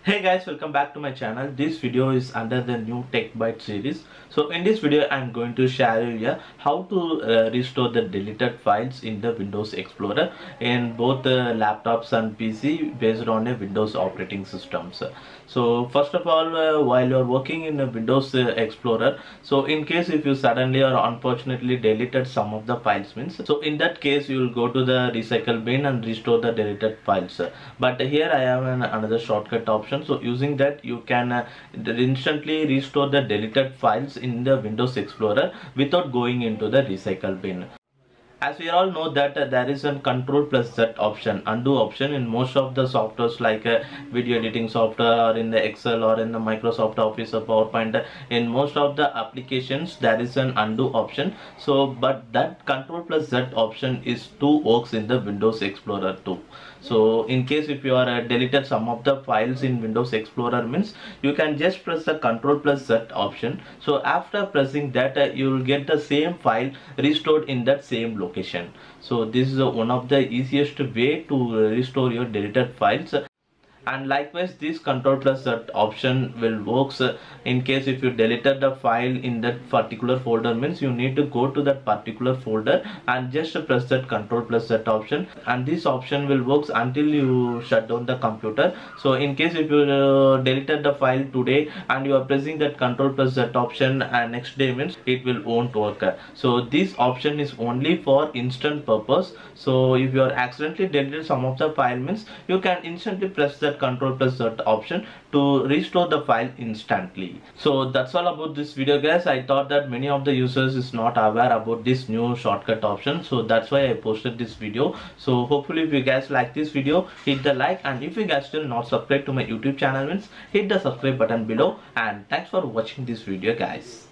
Hey guys, welcome back to my channel. This video is under the new Tech Bytes series. So in this video I'm going to share you how to restore the deleted files in the Windows Explorer in both laptops and PC based on a Windows operating systems. So first of all, while you're working in a Windows Explorer, so in case if you suddenly or unfortunately deleted some of the files means, so in that case you will go to the recycle bin and restore the deleted files. But here I have another shortcut option. So using that you can instantly restore the deleted files in the Windows Explorer without going into the recycle bin. As we all know that there is a control plus Z option, undo option in most of the softwares like video editing software or in the Excel or in the Microsoft Office or PowerPoint. In most of the applications there is an undo option. So but that control plus Z option is too works in the Windows Explorer too. So in case if you are deleted some of the files in Windows Explorer means, you can just press the control plus Z option. So after pressing that you will get the same file restored in that same location. So this is one of the easiest way to restore your deleted files. And likewise this control plus Z option will works in case if you deleted the file in that particular folder means, you need to go to that particular folder and just press that control plus Z option, and this option will works until you shut down the computer. So in case if you deleted the file today and you are pressing that control plus Z option and next day means, it will won't work. So this option is only for instant purpose. So if you are accidentally deleted some of the file means, you can instantly press the control plus Z option to restore the file instantly. So that's all about this video guys. I thought that many of the users is not aware about this new shortcut option, so that's why I posted this video. So hopefully if you guys like this video, hit the like, and if you guys still not subscribed to my YouTube channel means, hit the subscribe button below. And thanks for watching this video guys.